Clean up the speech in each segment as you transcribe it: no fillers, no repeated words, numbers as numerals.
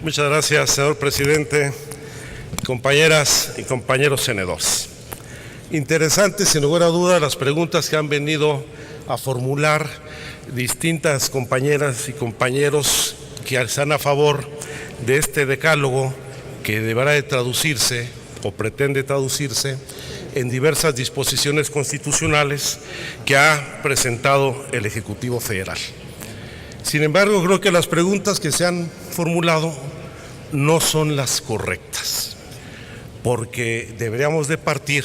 Muchas gracias, señor presidente, compañeras y compañeros senadores. Interesantes, sin lugar a dudas, las preguntas que han venido a formular distintas compañeras y compañeros que están a favor de este decálogo que deberá de traducirse o pretende traducirse en diversas disposiciones constitucionales que ha presentado el Ejecutivo Federal. Sin embargo, creo que las preguntas que se han formulado no son las correctas, porque deberíamos de partir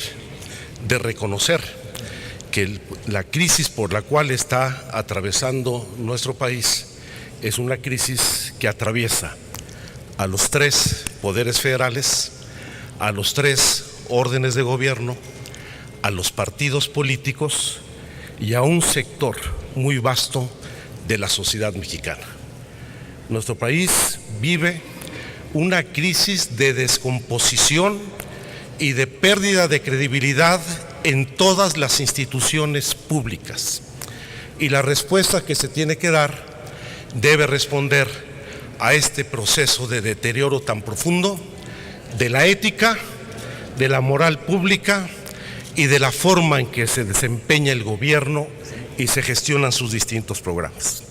de reconocer que la crisis por la cual está atravesando nuestro país es una crisis que atraviesa a los tres poderes federales, a los tres órdenes de gobierno, a los partidos políticos y a un sector muy vasto de la sociedad mexicana. Nuestro país vive una crisis de descomposición y de pérdida de credibilidad en todas las instituciones públicas. Y la respuesta que se tiene que dar debe responder a este proceso de deterioro tan profundo de la ética, de la moral pública y de la forma en que se desempeña el gobierno y se gestionan sus distintos programas.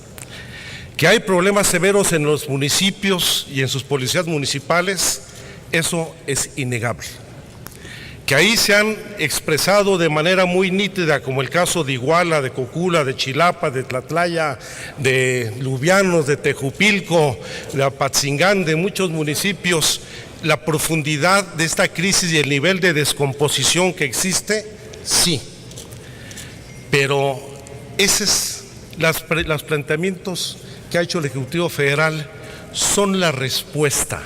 Que hay problemas severos en los municipios y en sus policías municipales, eso es innegable. Que ahí se han expresado de manera muy nítida, como el caso de Iguala, de Cocula, de Chilapa, de Tlatlaya, de Lubianos, de Tejupilco, de Apatzingán, de muchos municipios, la profundidad de esta crisis y el nivel de descomposición que existe, sí. Pero esos los planteamientos que ha hecho el Ejecutivo Federal son la respuesta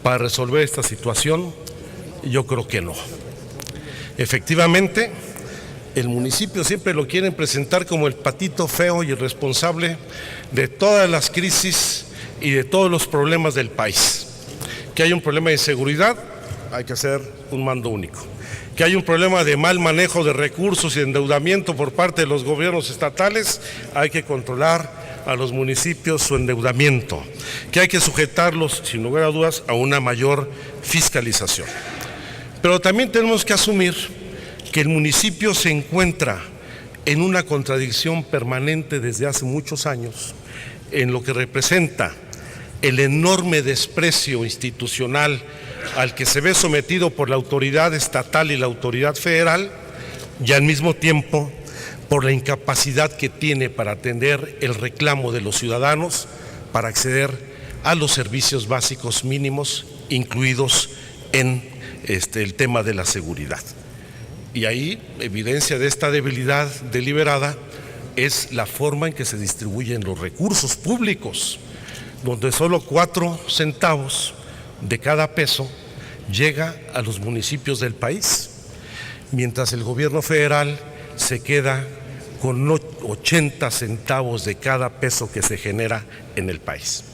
para resolver esta situación. Yo creo que no. Efectivamente, el municipio siempre lo quieren presentar como el patito feo y el responsable de todas las crisis y de todos los problemas del país. Que hay un problema de inseguridad, hay que hacer un mando único. Que hay un problema de mal manejo de recursos y endeudamiento por parte de los gobiernos estatales, hay que controlar a los municipios su endeudamiento. Que hay que sujetarlos, sin lugar a dudas, a una mayor fiscalización. Pero también tenemos que asumir que el municipio se encuentra en una contradicción permanente desde hace muchos años en lo que representa el enorme desprecio institucional al que se ve sometido por la autoridad estatal y la autoridad federal, y al mismo tiempo por la incapacidad que tiene para atender el reclamo de los ciudadanos para acceder a los servicios básicos mínimos, incluidos en el tema de la seguridad. Y ahí, evidencia de esta debilidad deliberada es la forma en que se distribuyen los recursos públicos, donde solo 4 centavos de cada peso llega a los municipios del país, mientras el gobierno federal se queda con 80 centavos de cada peso que se genera en el país.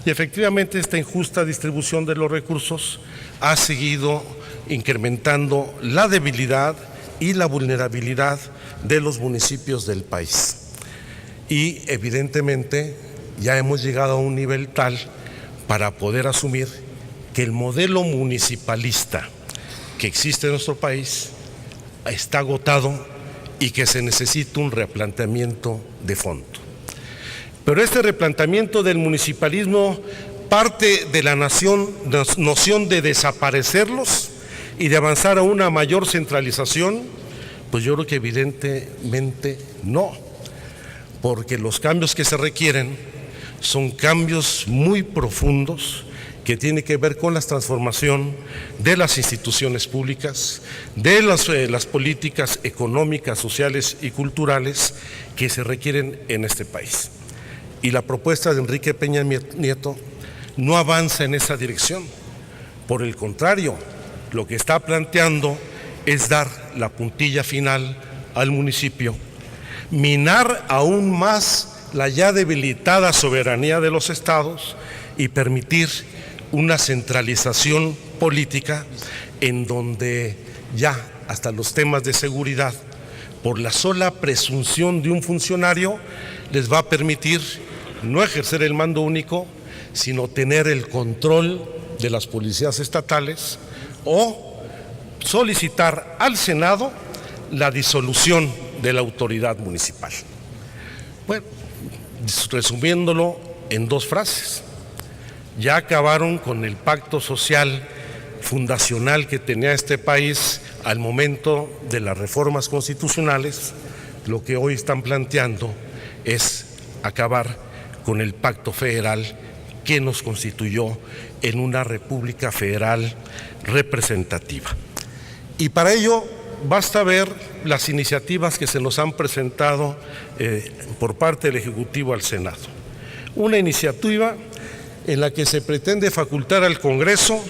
Y efectivamente esta injusta distribución de los recursos ha seguido incrementando la debilidad y la vulnerabilidad de los municipios del país. Y evidentemente ya hemos llegado a un nivel tal para poder asumir que el modelo municipalista que existe en nuestro país está agotado y que se necesita un replanteamiento de fondo. Pero este replanteamiento del municipalismo parte de la noción de desaparecerlos y de avanzar a una mayor centralización. Pues yo creo que evidentemente no, porque los cambios que se requieren son cambios muy profundos que tienen que ver con la transformación de las instituciones públicas, de las políticas económicas, sociales y culturales que se requieren en este país. Y la propuesta de Enrique Peña Nieto no avanza en esa dirección. Por el contrario, lo que está planteando es dar la puntilla final al municipio, minar aún más la ya debilitada soberanía de los estados y permitir una centralización política en donde ya hasta los temas de seguridad, por la sola presunción de un funcionario, les va a permitir no ejercer el mando único, sino tener el control de las policías estatales o solicitar al Senado la disolución de la autoridad municipal. Bueno, resumiéndolo en dos frases, ya acabaron con el pacto social fundacional que tenía este país al momento de las reformas constitucionales. Lo que hoy están planteando es acabar con el pacto federal que nos constituyó en una república federal representativa. Y para ello basta ver las iniciativas que se nos han presentado por parte del Ejecutivo al Senado. Una iniciativa en la que se pretende facultar al Congreso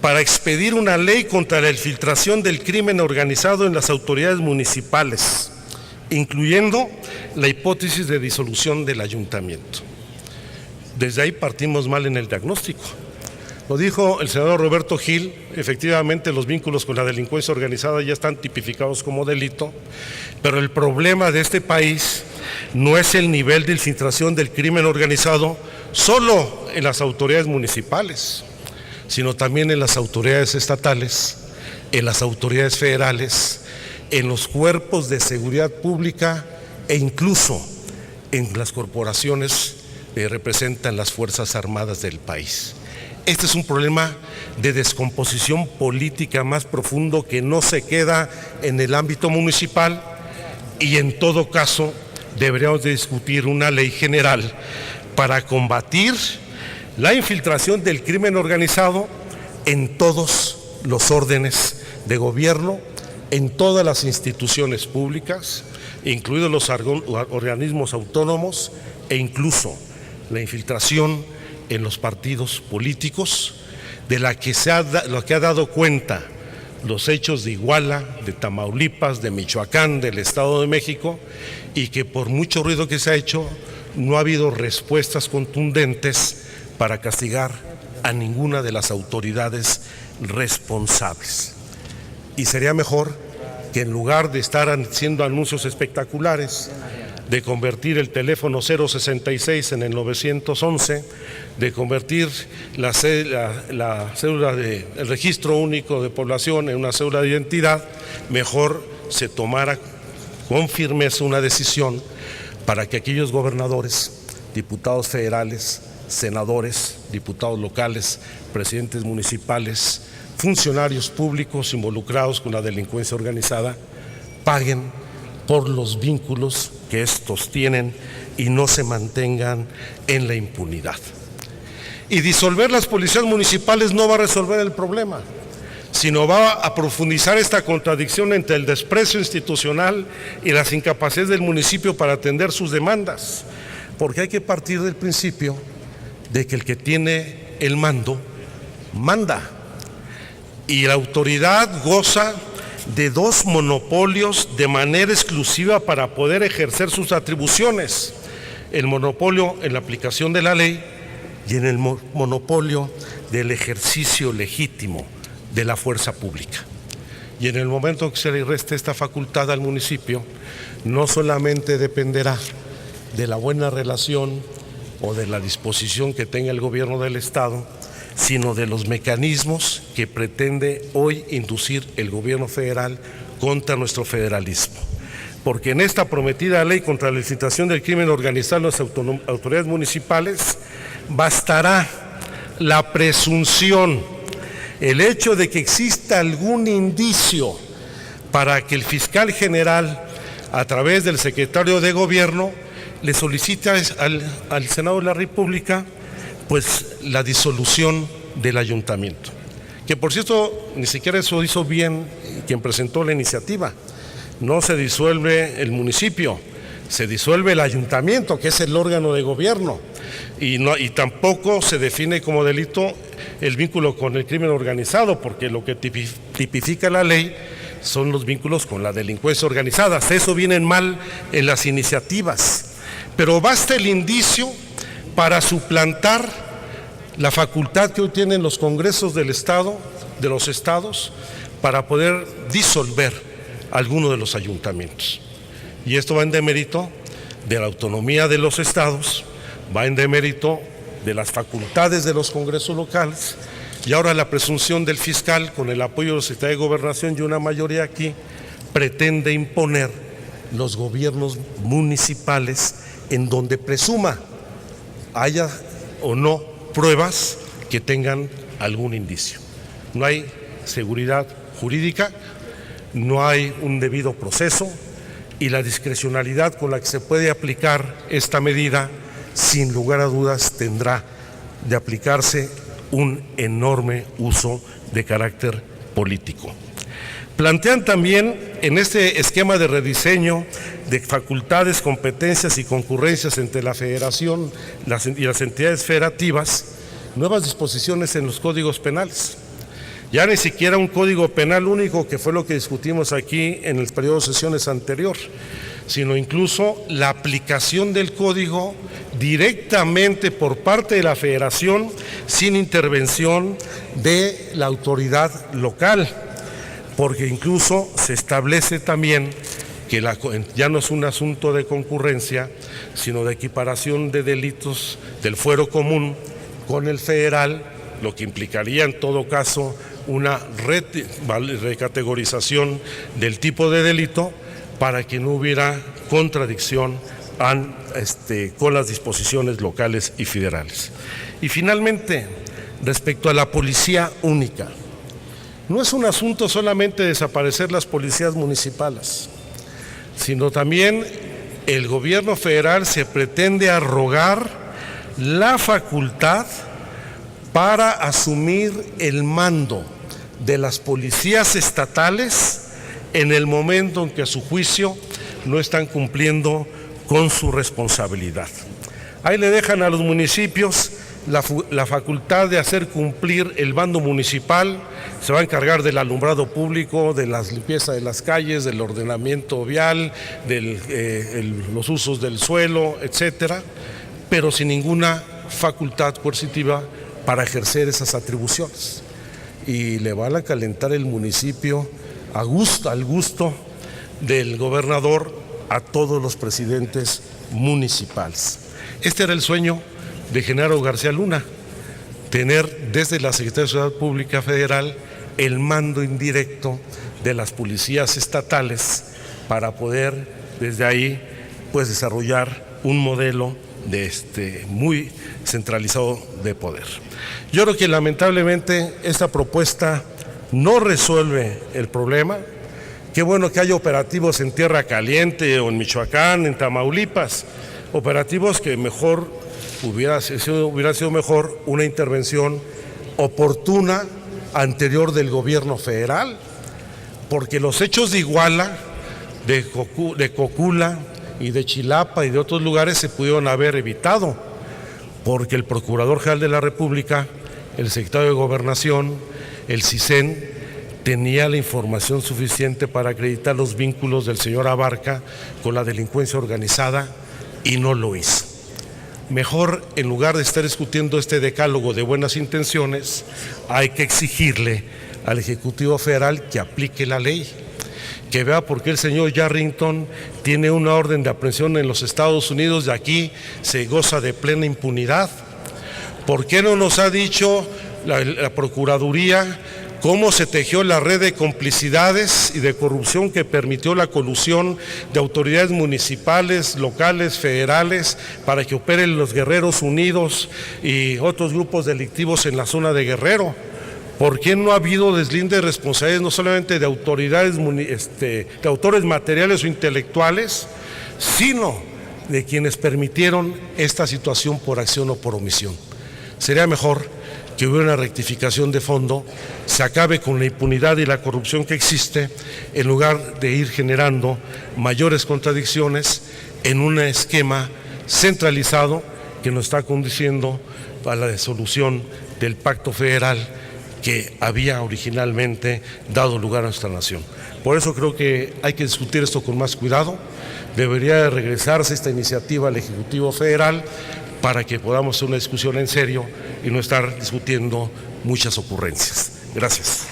para expedir una ley contra la infiltración del crimen organizado en las autoridades municipales, incluyendo la hipótesis de disolución del ayuntamiento. Desde ahí partimos mal en el diagnóstico. Lo dijo el senador Roberto Gil, efectivamente los vínculos con la delincuencia organizada ya están tipificados como delito, pero el problema de este país no es el nivel de infiltración del crimen organizado solo en las autoridades municipales, sino también en las autoridades estatales, en las autoridades federales, en los cuerpos de seguridad pública e incluso en las corporaciones que representan las Fuerzas Armadas del país. Este es un problema de descomposición política más profundo que no se queda en el ámbito municipal y en todo caso deberíamos de discutir una ley general para combatir la infiltración del crimen organizado en todos los órdenes de gobierno, en todas las instituciones públicas, incluidos los organismos autónomos e incluso la infiltración en los partidos políticos, de la que lo que ha dado cuenta los hechos de Iguala, de Tamaulipas, de Michoacán, del Estado de México, y que por mucho ruido que se ha hecho, no ha habido respuestas contundentes para castigar a ninguna de las autoridades responsables. Y sería mejor que en lugar de estar haciendo anuncios espectaculares, de convertir el teléfono 066 en el 911, de convertir la cédula el registro único de población en una cédula de identidad, mejor se tomara con firmeza una decisión para que aquellos gobernadores, diputados federales, senadores, diputados locales, presidentes municipales, funcionarios públicos involucrados con la delincuencia organizada, paguen por los vínculos que estos tienen y no se mantengan en la impunidad. Y disolver las policías municipales no va a resolver el problema, sino va a profundizar esta contradicción entre el desprecio institucional y las incapacidades del municipio para atender sus demandas, porque hay que partir del principio de que el que tiene el mando, manda, y la autoridad goza de dos monopolios de manera exclusiva para poder ejercer sus atribuciones: el monopolio en la aplicación de la ley y en el monopolio del ejercicio legítimo de la fuerza pública. Y en el momento que se le reste esta facultad al municipio, no solamente dependerá de la buena relación o de la disposición que tenga el gobierno del Estado, sino de los mecanismos que pretende hoy inducir el gobierno federal contra nuestro federalismo. Porque en esta prometida ley contra la infiltración del crimen organizado en las autoridades municipales, bastará la presunción, el hecho de que exista algún indicio para que el fiscal general, a través del secretario de Gobierno, le solicite al Senado de la República pues la disolución del ayuntamiento. Que por cierto, ni siquiera eso hizo bien quien presentó la iniciativa. No se disuelve el municipio, se disuelve el ayuntamiento, que es el órgano de gobierno, y tampoco se define como delito el vínculo con el crimen organizado, porque lo que tipifica la ley son los vínculos con la delincuencia organizada. Eso viene mal en las iniciativas, pero basta el indicio para suplantar la facultad que hoy tienen los congresos del Estado, de los estados, para poder disolver alguno de los ayuntamientos. Y esto va en demérito de la autonomía de los estados, va en demérito de las facultades de los congresos locales, y ahora la presunción del fiscal, con el apoyo de la Secretaría de Gobernación y una mayoría aquí, pretende imponer los gobiernos municipales en donde presuma haya o no pruebas que tengan algún indicio. No hay seguridad jurídica, no hay un debido proceso, y la discrecionalidad con la que se puede aplicar esta medida, sin lugar a dudas, tendrá de aplicarse un enorme uso de carácter político. Plantean también en este esquema de rediseño de facultades, competencias y concurrencias entre la Federación y las entidades federativas nuevas disposiciones en los códigos penales. Ya ni siquiera un código penal único, que fue lo que discutimos aquí en el periodo de sesiones anterior, sino incluso la aplicación del código directamente por parte de la Federación sin intervención de la autoridad local, porque incluso se establece también que ya no es un asunto de concurrencia, sino de equiparación de delitos del fuero común con el federal, lo que implicaría en todo caso una recategorización del tipo de delito para que no hubiera contradicción con las disposiciones locales y federales. Y finalmente, respecto a la policía única, no es un asunto solamente desaparecer las policías municipales, sino también el gobierno federal se pretende arrogar la facultad para asumir el mando de las policías estatales en el momento en que a su juicio no están cumpliendo con su responsabilidad. Ahí le dejan a los municipios la facultad de hacer cumplir el bando municipal, se va a encargar del alumbrado público, de la limpieza de las calles, del ordenamiento vial, los usos del suelo, etcétera, pero sin ninguna facultad coercitiva para ejercer esas atribuciones. Y le van a calentar el municipio al gusto del gobernador a todos los presidentes municipales. Este era el sueño de Genaro García Luna, tener desde la Secretaría de Seguridad Pública Federal el mando indirecto de las policías estatales para poder desde ahí pues desarrollar un modelo muy centralizado de poder. Yo creo que lamentablemente esta propuesta no resuelve el problema. Qué bueno que haya operativos en Tierra Caliente o en Michoacán, en Tamaulipas, operativos que mejor hubiera sido mejor una intervención oportuna anterior del gobierno federal, porque los hechos de Iguala, de Cocula y de Chilapa y de otros lugares se pudieron haber evitado, porque el Procurador General de la República, el Secretario de Gobernación, el CISEN, tenía la información suficiente para acreditar los vínculos del señor Abarca con la delincuencia organizada y no lo hizo. Mejor, en lugar de estar discutiendo este decálogo de buenas intenciones, hay que exigirle al Ejecutivo Federal que aplique la ley, que vea por qué el señor Yarrington tiene una orden de aprehensión en los Estados Unidos y aquí se goza de plena impunidad. ¿Por qué no nos ha dicho la Procuraduría cómo se tejió la red de complicidades y de corrupción que permitió la colusión de autoridades municipales, locales, federales, para que operen los Guerreros Unidos y otros grupos delictivos en la zona de Guerrero? ¿Por qué no ha habido deslinde de responsabilidades no solamente de autoridades, de autores materiales o intelectuales, sino de quienes permitieron esta situación por acción o por omisión? Sería mejor que hubiera una rectificación de fondo, se acabe con la impunidad y la corrupción que existe, en lugar de ir generando mayores contradicciones en un esquema centralizado que nos está conduciendo a la disolución del pacto federal que había originalmente dado lugar a nuestra nación. Por eso creo que hay que discutir esto con más cuidado. Debería regresarse esta iniciativa al Ejecutivo Federal para que podamos hacer una discusión en serio y no estar discutiendo muchas ocurrencias. Gracias.